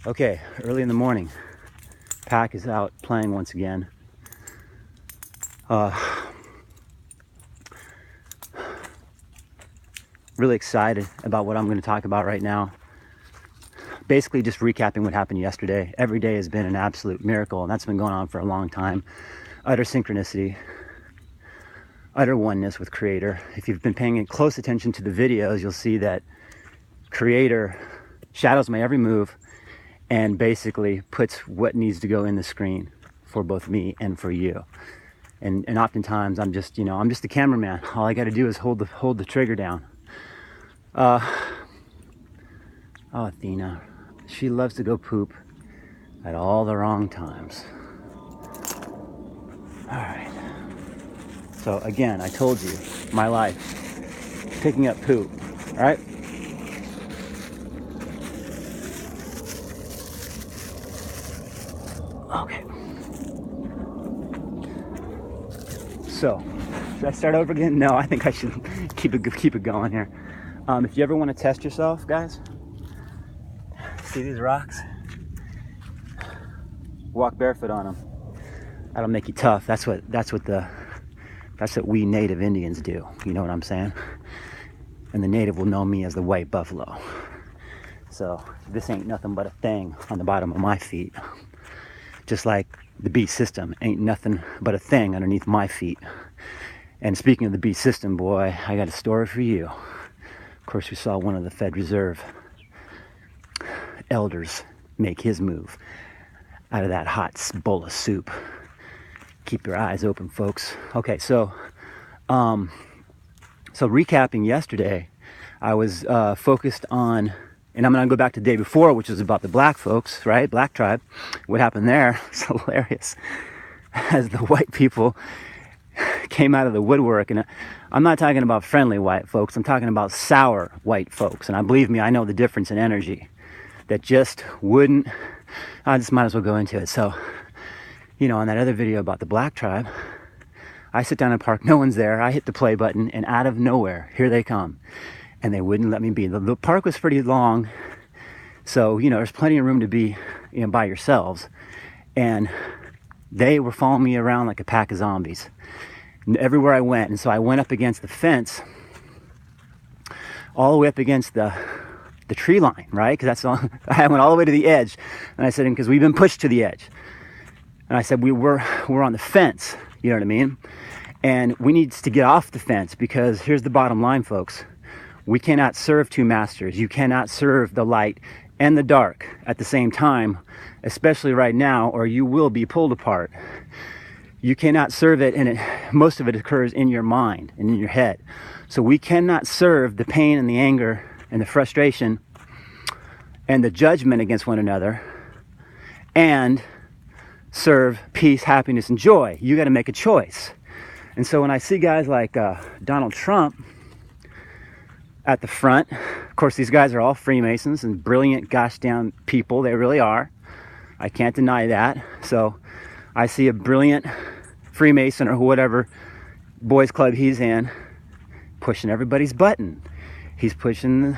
Okay, early in the morning, Pack is out playing once again. Really excited about what I'm going to talk about right now. Basically just recapping what happened yesterday. Every day has been an absolute miracle, and that's been going on for a long time. Utter synchronicity, utter oneness with Creator. If you've been paying close attention to the videos, you'll see that Creator shadows my every move and basically puts what needs to go in the screen for both me and for you. And oftentimes I'm just the cameraman. All I got to do is hold the trigger down. Oh, Athena, she loves to go poop at all the wrong times. All right. So again, I told you, my life, picking up poop, all right? Okay. So, should I start over again? No, I think I should keep it going here. If you ever want to test yourself, guys, see these rocks? Walk barefoot on them. That'll make you tough. That's what we Native Indians do. You know what I'm saying? And the native will know me as the white buffalo. So this ain't nothing but a thing on the bottom of my feet. Just like the beast system ain't nothing but a thing underneath my feet. And speaking of the beast system, boy, I got a story for you. Of course, we saw one of the Fed Reserve elders make his move out of that hot bowl of soup. Keep your eyes open, folks. Okay, so recapping yesterday, I was focused on, and I'm going to go back to the day before, which was about the black folks, right? Black tribe. What happened there is hilarious. As the white people came out of the woodwork, and I'm not talking about friendly white folks, I'm talking about sour white folks. And believe me, I know the difference in energy that just wouldn't, I just might as well go into it. So, on that other video about the black tribe, I sit down in the park, no one's there, I hit the play button, and out of nowhere, here they come. And they wouldn't let me be. The park was pretty long, so, there's plenty of room to be, by yourselves. And they were following me around like a pack of zombies everywhere I went. And so I went up against the fence, all the way up against the tree line, right? Because that's all, I went all the way to the edge. And I said, because we've been pushed to the edge. And I said, we're on the fence, you know what I mean? And we need to get off the fence, because here's the bottom line, folks. We cannot serve two masters. You cannot serve the light and the dark at the same time, especially right now, or you will be pulled apart. You cannot serve it, and most of it occurs in your mind and in your head. So we cannot serve the pain and the anger and the frustration and the judgment against one another and serve peace, happiness, and joy. You got to make a choice. And so when I see guys like Donald Trump at the front, of course, these guys are all Freemasons and brilliant gosh damn people. They really are. I can't deny that. So I see a brilliant Freemason or whatever boys club he's in pushing everybody's button. He's pushing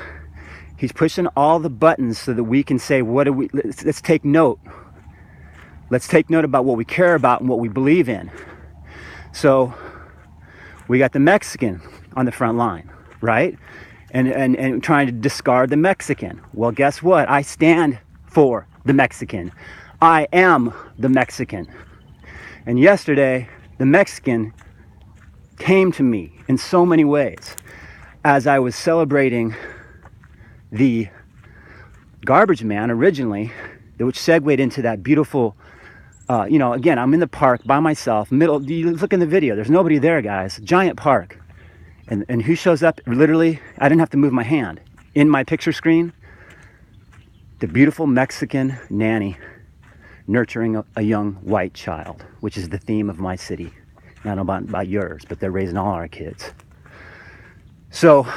all the buttons so that we can say, let's take note. Let's take note about what we care about and what we believe in. So we got the Mexican on the front line, right? And trying to discard the Mexican. Well, guess what? I stand for the Mexican. I am the Mexican. And yesterday, the Mexican came to me in so many ways as I was celebrating the garbage man originally, which segued into that beautiful, again, I'm in the park by myself, you look in the video, there's nobody there, guys, giant park. And who shows up? Literally, I didn't have to move my hand. In my picture screen, the beautiful Mexican nanny nurturing a young white child, which is the theme of my city. I don't know about yours, but they're raising all our kids. So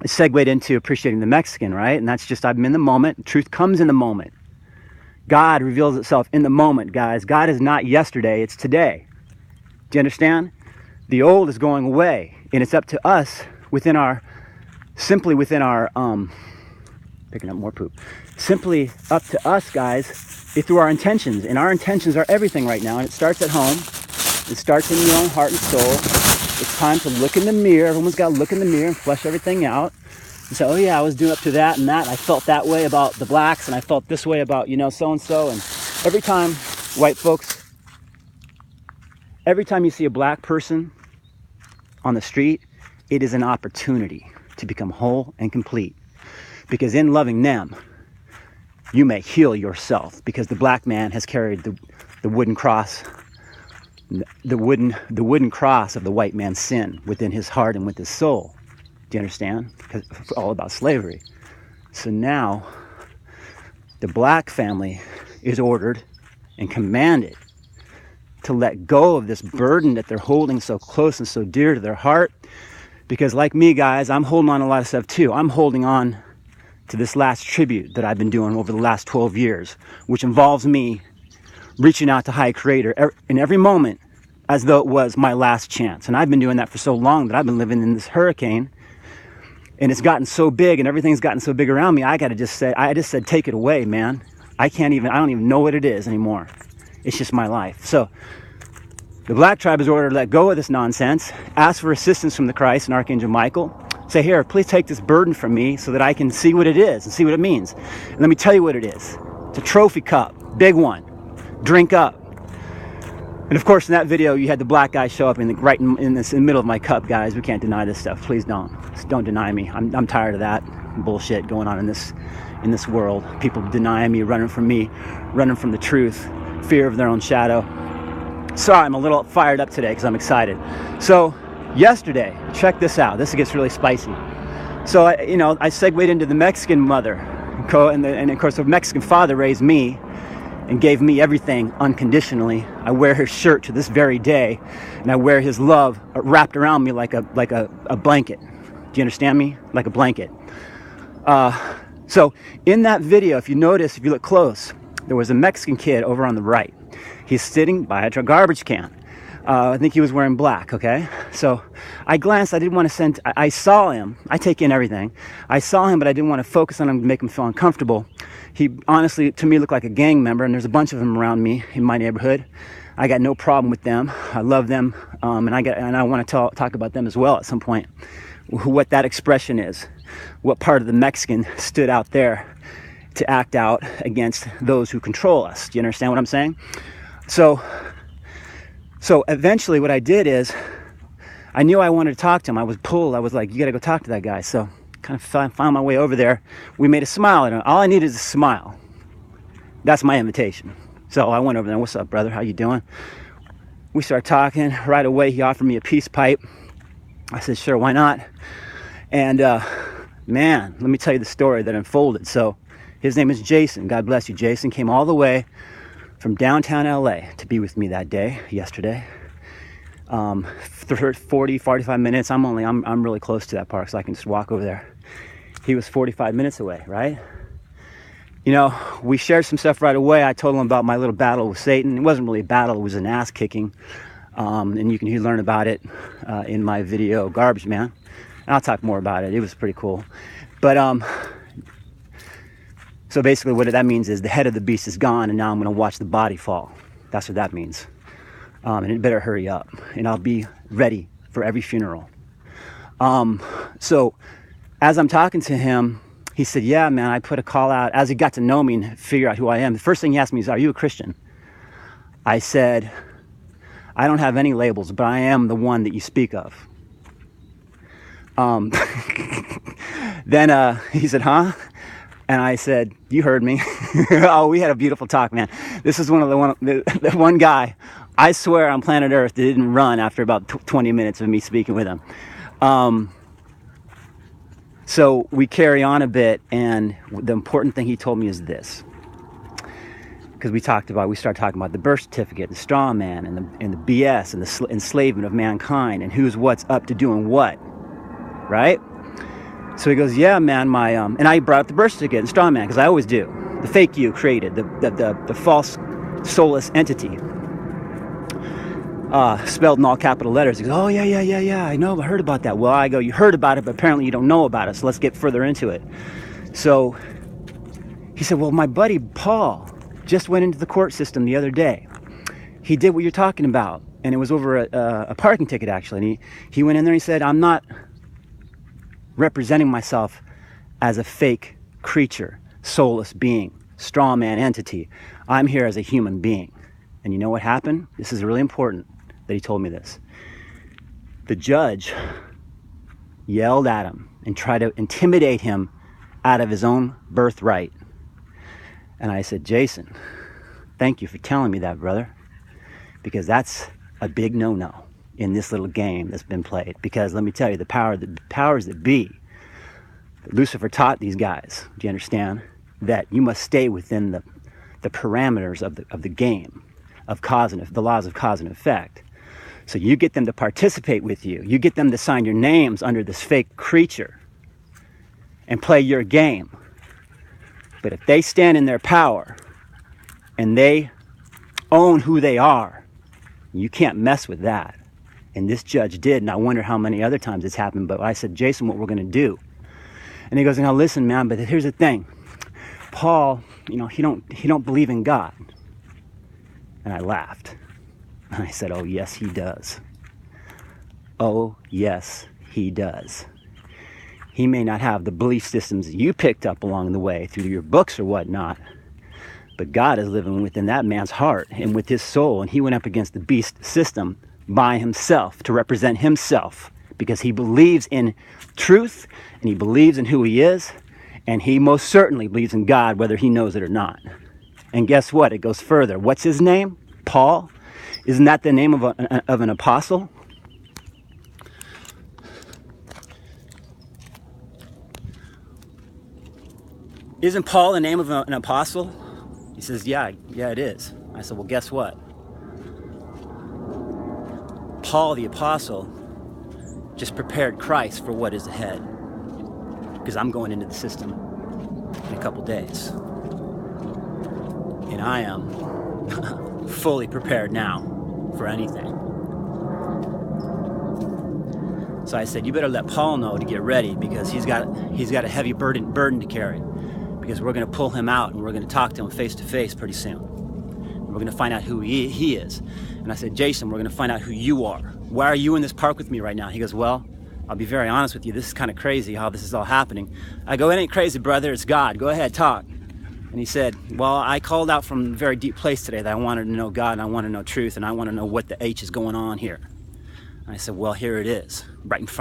it segued into appreciating the Mexican, right? And that's just, I'm in the moment. Truth comes in the moment. God reveals itself in the moment, guys. God is not yesterday, it's today. Do you understand? The old is going away, and it's up to us within our picking up more poop. Simply up to us, guys, through our intentions. And our intentions are everything right now. And it starts at home. It starts in your own heart and soul. It's time to look in the mirror. Everyone's got to look in the mirror and flush everything out. And say, oh yeah, I was doing up to that and that. I felt that way about the blacks, and I felt this way about, so-and-so. And every time, white folks, every time you see a black person on the street, it is an opportunity to become whole and complete. Because in loving them, you may heal yourself, because the black man has carried the wooden cross, the wooden cross of the white man's sin within his heart and with his soul. Do you understand? Because it's all about slavery. So now the black family is ordered and commanded to let go of this burden that they're holding so close and so dear to their heart. Because like me, guys, I'm holding on to a lot of stuff too. I'm holding on to this last tribute that I've been doing over the last 12 years, which involves me reaching out to High Creator in every moment as though it was my last chance. And I've been doing that for so long that I've been living in this hurricane, and it's gotten so big and everything's gotten so big around me. I just said, take it away, man. I don't even know what it is anymore. It's just my life. So the black tribe is ordered to let go of this nonsense, ask for assistance from the Christ and Archangel Michael. Say, here, please take this burden from me so that I can see what it is and see what it means. And let me tell you what it is. It's a trophy cup, big one. Drink up. And of course, in that video, you had the black guy show up in the middle of my cup, guys. We can't deny this stuff. Please don't. Just don't deny me. I'm tired of that bullshit going on in this world. People denying me, running from the truth, fear of their own shadow. Sorry, I'm a little fired up today because I'm excited. So yesterday, check this out. This gets really spicy. So I segued into the Mexican mother, and of course the Mexican father raised me and gave me everything unconditionally. I wear his shirt to this very day, and I wear his love wrapped around me like a blanket. Do you understand me? Like a blanket. So in that video, if you look close, there was a Mexican kid over on the right. He's sitting by a garbage can. I think he was wearing black, okay? So I glanced, I saw him. I take in everything. I saw him, but I didn't want to focus on him to make him feel uncomfortable. He honestly, to me, looked like a gang member, and there's a bunch of them around me in my neighborhood. I got no problem with them. I love them, and I want to talk about them as well at some point. What that expression is, what part of the Mexican stood out there to act out against those who control us. Do you understand what I'm saying? So eventually what I did is, I knew I wanted to talk to him. I was pulled. I was like, you got to go talk to that guy. So kind of found my way over there. We made a smile. And all I needed is a smile. That's my invitation. So I went over there. What's up, brother? How you doing? We started talking. Right away, he offered me a peace pipe. I said, sure, why not? And man, let me tell you the story that unfolded. So his name is Jason. God bless you. Jason came all the way from downtown LA to be with me that day, yesterday. 45 minutes. I'm really close to that park, so I can just walk over there. He was 45 minutes away, right? We shared some stuff right away. I told him about my little battle with Satan. It wasn't really a battle, it was an ass kicking. And you can learn about it in my video, Garbage Man. And I'll talk more about it. It was pretty cool. But so basically what that means is the head of the beast is gone, and now I'm going to watch the body fall. That's what that means. And it better hurry up, and I'll be ready for every funeral. So as I'm talking to him, he said, yeah, man, I put a call out. As he got to know me and figure out who I am, the first thing he asked me is, are you a Christian? I said, I don't have any labels, but I am the one that you speak of. Then he said, huh? And I said, you heard me. Oh, we had a beautiful talk, man. This is the one guy, I swear, on planet Earth that didn't run after about 20 minutes of me speaking with him. So we carry on a bit, and the important thing he told me is this. Because we started talking about the birth certificate, the straw man, and the BS, and the enslavement of mankind, and what's up to doing what, right? So he goes, yeah, man, and I brought up the birth certificate and straw man, because I always do. The fake you created, the false soulless entity, spelled in all capital letters. He goes, oh, yeah, I know, I heard about that. Well, I go, you heard about it, but apparently you don't know about it, so let's get further into it. So He said, well, my buddy Paul just went into the court system the other day. He did what you're talking about, and it was over a parking ticket, actually. And he went in there and he said, I'm not representing myself as a fake creature, soulless being, straw man entity. I'm here as a human being. And you know what happened? This is really important that he told me this. The judge yelled at him and tried to intimidate him out of his own birthright. And I said, Jason, thank you for telling me that, brother, because that's a big no-no in this little game that's been played. Because let me tell you, the powers that be, Lucifer taught these guys, do you understand, that you must stay within the parameters of the game, of the laws of cause and effect. So you get them to participate with you. You get them to sign your names under this fake creature and play your game. But if they stand in their power and they own who they are, you can't mess with that. And this judge did, and I wonder how many other times it's happened. But I said, Jason, what we're going to do? And he goes, now listen, man, but here's the thing. Paul, he don't believe in God. And I laughed. And I said, oh, yes, he does. Oh, yes, he does. He may not have the belief systems you picked up along the way through your books or whatnot, but God is living within that man's heart and with his soul, and he went up against the beast system by himself to represent himself because he believes in truth and he believes in who he is, and he most certainly believes in God whether he knows it or not. And guess what? It goes further. What's his name? Paul? Isn't that the name of an apostle? Isn't Paul the name of an apostle? He says, yeah, it is. I said, well, guess what? Paul the apostle just prepared Christ for what is ahead. Because I'm going into the system in a couple days. And I am fully prepared now for anything. So I said, you better let Paul know to get ready because he's got a heavy burden to carry. Because we're going to pull him out and we're going to talk to him face to face pretty soon. And we're going to find out who he is. And I said, Jason, we're going to find out who you are. Why are you in this park with me right now? He goes, well, I'll be very honest with you. This is kind of crazy how this is all happening. I go, it ain't crazy, brother. It's God. Go ahead, talk. And he said, well, I called out from a very deep place today that I wanted to know God and I want to know truth and I want to know what the H is going on here. And I said, well, here it is, right in front of you.